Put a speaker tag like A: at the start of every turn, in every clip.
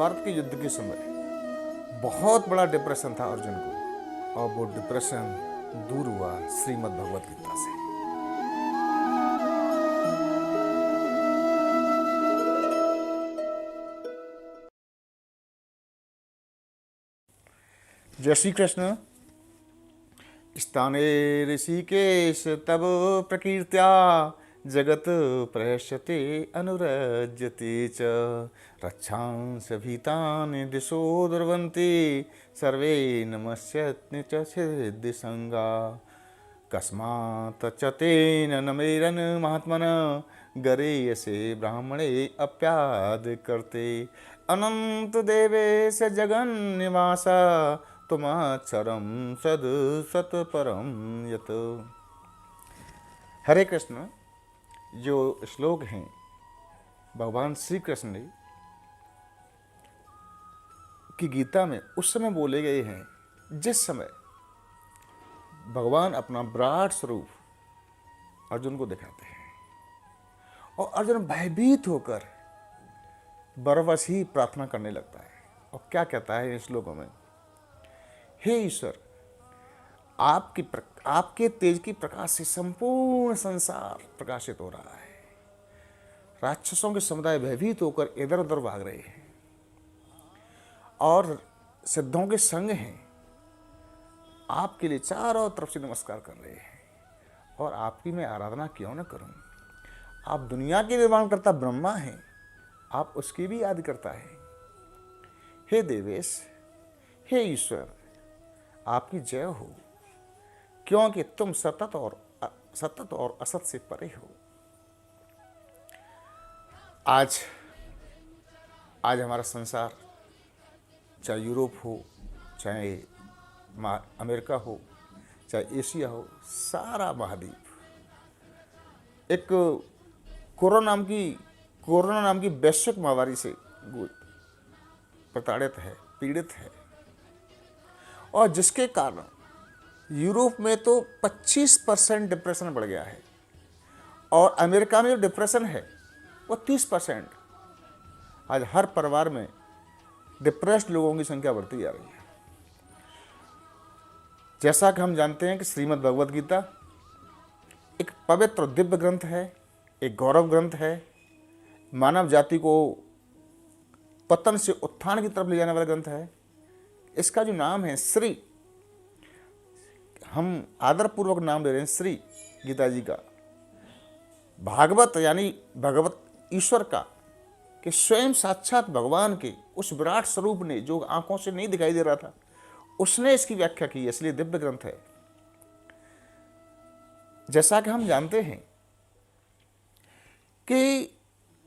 A: महाभारत के युद्ध के समय बहुत बड़ा डिप्रेशन था अर्जुन को, और वो डिप्रेशन दूर हुआ श्रीमद् भगवत गीता से। जय श्री कृष्ण। स्थाने ऋषिकेश तब प्रकीर्त्या जगत प्रहस्यते अनुरज्यते च रक्षांस भीतानि दिशो द्रवन्ति सर्वे नमस्यन्ति च सिद्धिसंगा कस्मात् च तेन नमेरन् महात्मनः गरेयसे ब्राह्मणे अप्याद करते अनंत देवेश जगन्निवास तुमाक्षरम सद सत परम यत। हरे कृष्ण। जो श्लोक हैं भगवान श्री कृष्ण ने की गीता में उस समय बोले गए हैं जिस समय भगवान अपना विराट स्वरूप अर्जुन को दिखाते हैं और अर्जुन भयभीत होकर बरबस ही प्रार्थना करने लगता है। और क्या कहता है इन श्लोकों में, हे ईश्वर, आपके तेज की प्रकाश से संपूर्ण संसार प्रकाशित हो रहा है। राक्षसों के समुदाय भयभीत होकर इधर उधर भाग रहे हैं और सिद्धों के संग हैं, आपके लिए चारों तरफ से नमस्कार कर रहे हैं और आपकी मैं आराधना क्यों न करूं। आप दुनिया के निर्माण करता ब्रह्मा हैं, आप उसकी भी याद करता है। हे देवेश, हे ईश्वर, आपकी जय हो, क्योंकि तुम सतत और असत से परे हो। आज हमारा संसार, चाहे यूरोप हो, चाहे अमेरिका हो, चाहे एशिया हो, सारा महाद्वीप एक कोरोना नाम की वैश्विक महामारी से प्रताड़ित है, पीड़ित है, और जिसके कारण यूरोप में तो 25% डिप्रेशन बढ़ गया है और अमेरिका में जो डिप्रेशन है वो 30%। आज हर परिवार में डिप्रेस्ड लोगों की संख्या बढ़ती जा रही है। जैसा कि हम जानते हैं कि श्रीमद् भगवत गीता एक पवित्र दिव्य ग्रंथ है, एक गौरव ग्रंथ है, मानव जाति को पतन से उत्थान की तरफ ले जाने वाला ग्रंथ है। इसका जो नाम है श्री, हम आदरपूर्वक नाम ले रहे हैं श्री गीता जी का। भागवत यानी भगवत ईश्वर का, कि स्वयं साक्षात भगवान के उस विराट स्वरूप ने जो आंखों से नहीं दिखाई दे रहा था, उसने इसकी व्याख्या की, इसलिए दिव्य ग्रंथ है। जैसा कि हम जानते हैं कि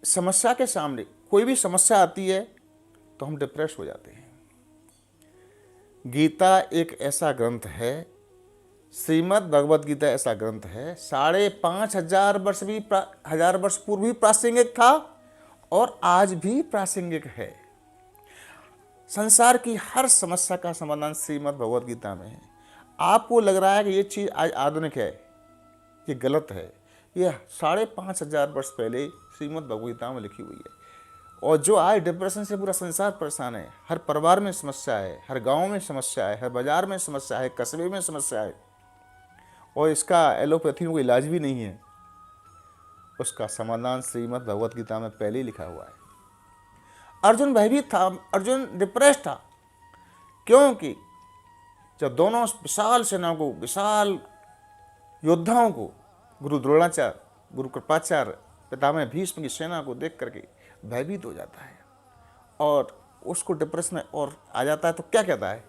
A: समस्या के सामने कोई भी समस्या आती है तो हम डिप्रेस हो जाते हैं। गीता एक ऐसा ग्रंथ है, श्रीमद् भगवत गीता ऐसा ग्रंथ है, 5,500 वर्ष पूर्व भी प्रासंगिक था और आज भी प्रासंगिक है। संसार की हर समस्या का समाधान श्रीमद् भगवत गीता में है। आपको लग रहा है कि ये चीज़ आज आधुनिक है, ये गलत है। ये 5,500 वर्ष पहले श्रीमद् भगवत गीता में लिखी हुई है। और जो आज डिप्रेशन से पूरा संसार परेशान है, हर परिवार में समस्या है, हर गांव में समस्या है, हर बाजार में समस्या है, कस्बे में समस्या है, और इसका एलोपैथी में कोई इलाज भी नहीं है, उसका समाधान श्रीमद् भगवत गीता में पहले ही लिखा हुआ है। अर्जुन भयभीत था, अर्जुन डिप्रेस था, क्योंकि जब दोनों विशाल सेनाओं को, विशाल योद्धाओं को, गुरु द्रोणाचार्य, गुरु कृपाचार्य, पितामह भीष्म की सेना को देख करके भयभीत हो जाता है और उसको डिप्रेशन और आ जाता है, तो क्या कहता है,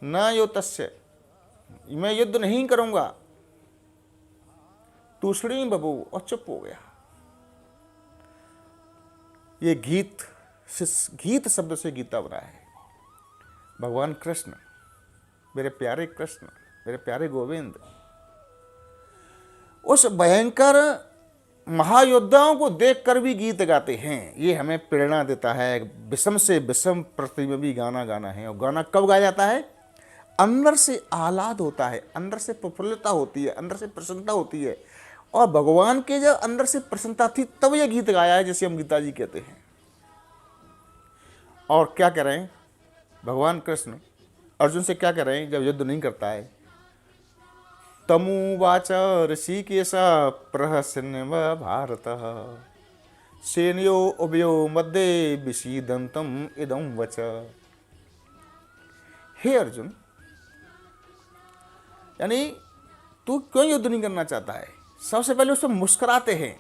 A: न यो तस्य, मैं युद्ध नहीं करूंगा, तूषणी बबू, और चुप हो गया। ये गीत शब्द से गीता बना है। भगवान कृष्ण, मेरे प्यारे कृष्ण, मेरे प्यारे गोविंद, उस भयंकर महायोद्धाओं को देखकर भी गीत गाते हैं। ये हमें प्रेरणा देता है। विषम से विषम पृथ्वी में भी गाना गाना है। और गाना कब गाया जाता है? अंदर से आह्लाद होता है, अंदर से प्रफुल्लता होती है, अंदर से प्रसन्नता होती है। और भगवान के जब अंदर से प्रसन्नता थी तब यह गीत गाया है, जैसे हम गीता जी कहते हैं। और क्या कह रहे हैं भगवान कृष्ण अर्जुन से, क्या कह रहे हैं जब युद्ध नहीं करता है? तमुवाच ऋषिकेश प्रहसन भारत सेनयो उभयो मध्ये विषीदंतम इदं वच। हे अर्जुन, यानी तू क्यों युद्ध नहीं करना चाहता है? सबसे पहले उसमें मुस्कुराते हैं,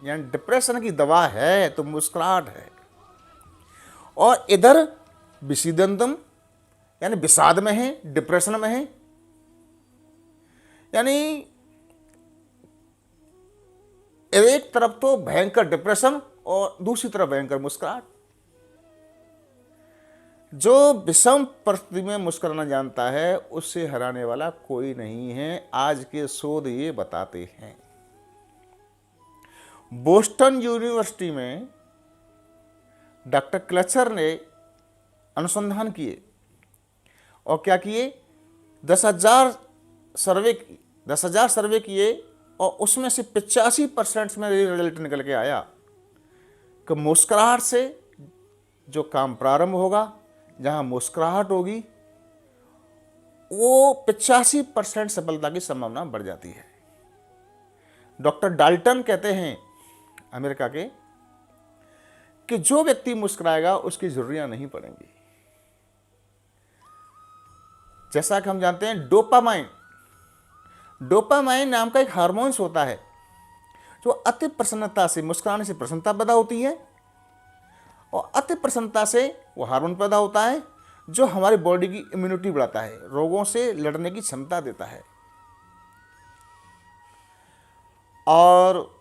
A: यानी डिप्रेशन की दवा है तो मुस्कुराहट है। और इधर विषीदंतम यानी विषाद में है, डिप्रेशन में है, यानी एक तरफ तो भयंकर डिप्रेशन और दूसरी तरफ भयंकर मुस्कुराहट। जो विषम परिस्थिति में मुस्कुराना जानता है उससे हराने वाला कोई नहीं है, आज के शोध ये बताते हैं। बोस्टन यूनिवर्सिटी में डॉक्टर क्लचर ने अनुसंधान किए और क्या किए, 10,000 सर्वे किए और उसमें से 85% में रिजल्ट निकल के आया कि मुस्कुराहट से जो काम प्रारंभ होगा, जहां मुस्कुराहट होगी, वो 85% सफलता की संभावना बढ़ जाती है। डॉक्टर डाल्टन कहते हैं अमेरिका के कि जो व्यक्ति मुस्कुराएगा उसकी जरूरियां नहीं पड़ेंगी। जैसा कि हम जानते हैं डोपामाइन नाम का एक हार्मोन्स होता है जो अति प्रसन्नता से, मुस्कुराने से प्रसन्नता पैदा होती है और अति प्रसन्नता से वो हार्मोन पैदा होता है जो हमारी बॉडी की इम्यूनिटी बढ़ाता है, रोगों से लड़ने की क्षमता देता है। और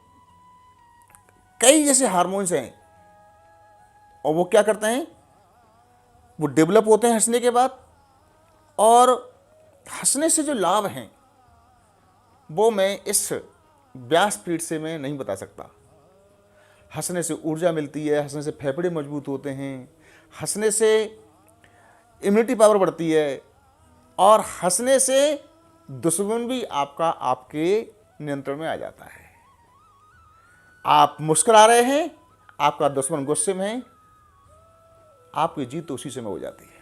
A: कई जैसे हार्मोन्स हैं और वो क्या करते हैं, वो डेवलप होते हैं हंसने के बाद, और हंसने से जो लाभ हैं वो मैं इस व्यासपीठ से मैं नहीं बता सकता। हंसने से ऊर्जा मिलती है, हंसने से फेफड़े मजबूत होते हैं, हंसने से इम्यूनिटी पावर बढ़ती है, और हंसने से दुश्मन भी आपके नियंत्रण में आ जाता है। आप मुस्कुरा रहे हैं, आपका दुश्मन गुस्से में है, आपकी जीत उसी समय हो जाती है।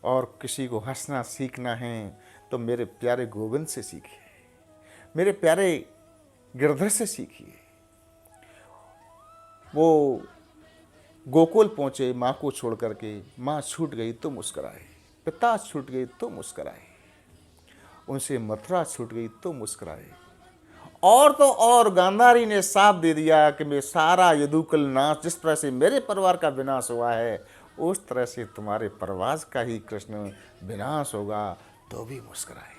A: और किसी को हंसना सीखना है तो मेरे प्यारे गोविंद से सीखिए, मेरे प्यारे गिरधर से सीखिए। वो गोकुल पहुंचे माँ को छोड़ करके, माँ छूट गई तो मुस्कुराए, पिता छूट गई तो मुस्कुराए, उनसे मथुरा छूट गई तो मुस्कुराए। और तो और गांधारी ने साफ दे दिया कि मैं सारा यदुकुल नाश, जिस तरह से मेरे परिवार का विनाश हुआ है उस तरह से तुम्हारे परिवार का ही कृष्ण विनाश होगा, तो भी मुस्कुराए।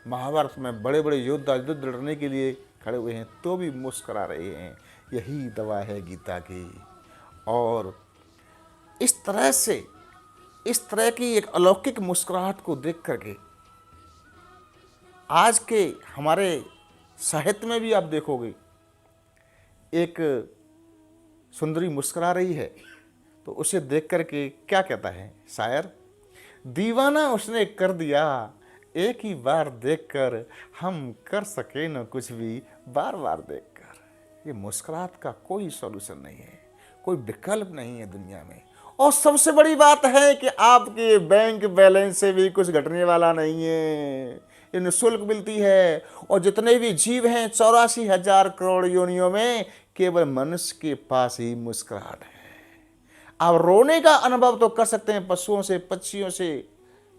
A: महाभारत में बड़े बड़े योद्धा युद्ध लड़ने के लिए खड़े हुए हैं तो भी मुस्कुरा रहे हैं। यही दवा है गीता की। और इस तरह की एक अलौकिक मुस्कुराहट को देख करके आज के हमारे साहित्य में भी आप देखोगे, एक सुंदरी मुस्कुरा रही है तो उसे देख करके क्या कहता है शायर, दीवाना उसने कर दिया एक ही बार देखकर, हम कर सके न कुछ भी बार बार देखकर। ये मुस्कुराहट का कोई सॉल्यूशन नहीं है, कोई विकल्प नहीं है दुनिया में। और सबसे बड़ी बात है कि आपके बैंक बैलेंस से भी कुछ घटने वाला नहीं है, ये निःशुल्क मिलती है। और जितने भी जीव हैं 84,000 करोड़ योनियों में, केवल मनुष्य के पास ही मुस्कुराहट है। आप रोने का अनुभव तो कर सकते हैं, पशुओं से, पक्षियों से,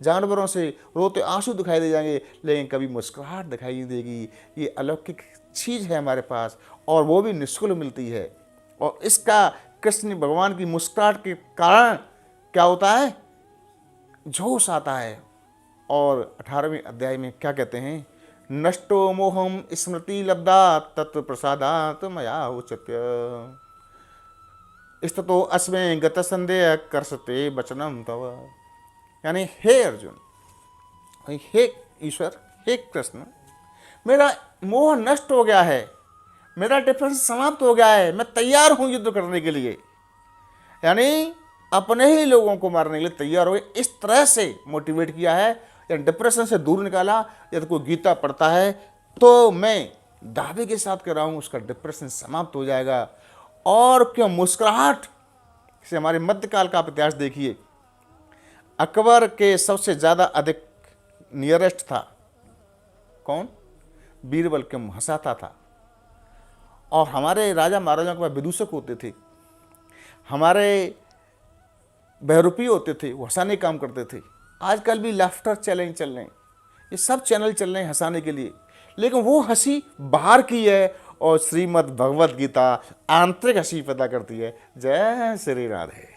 A: जानवरों से रोते आंसू दिखाई दे जाएंगे, लेकिन कभी मुस्कुराहट दिखाई नहीं देगी। ये अलौकिक चीज़ है हमारे पास और वो भी निःशुल्क मिलती है। और इसका कृष्ण भगवान की मुस्कुराहट के कारण क्या होता है, जोश आता है। और 18वें अध्याय में क्या कहते हैं, नष्टो मोहम स्मृति लब्धा तत्व प्रसादात मया उच्यते स्ततो अस्मै गत संदेह कर्षते वचनम तव। यानी हे अर्जुन, हे ईश्वर, हे कृष्ण, मेरा मोह नष्ट हो गया है, मेरा डिफरेंस समाप्त हो गया है, मैं तैयार हूं युद्ध करने के लिए। यानी अपने ही लोगों को मारने के लिए तैयार हो गए, इस तरह से मोटिवेट किया है, या डिप्रेशन से दूर निकाला। यदि कोई गीता पढ़ता है तो मैं दावे के साथ कह रहा हूं उसका डिप्रेशन समाप्त हो जाएगा। और क्यों, मुस्कुराहट इसे हमारे मध्यकाल का आप इतिहास देखिए, अकबर के सबसे ज़्यादा अधिक नियरेस्ट था कौन? बीरबल के हंसाता था। और हमारे राजा महाराजाओं के पास विदूषक होते थे, हमारे बहरूपी होते थे, वो हंसाने काम करते थे। आजकल भी लाफ्टर चैलेंज चल रहे हैं, ये सब चैनल चल रहे हैं हंसाने के लिए, लेकिन वो हंसी बाहर की है और श्रीमद् भगवत गीता आंतरिक हंसी पैदा करती है। जय श्री राधे।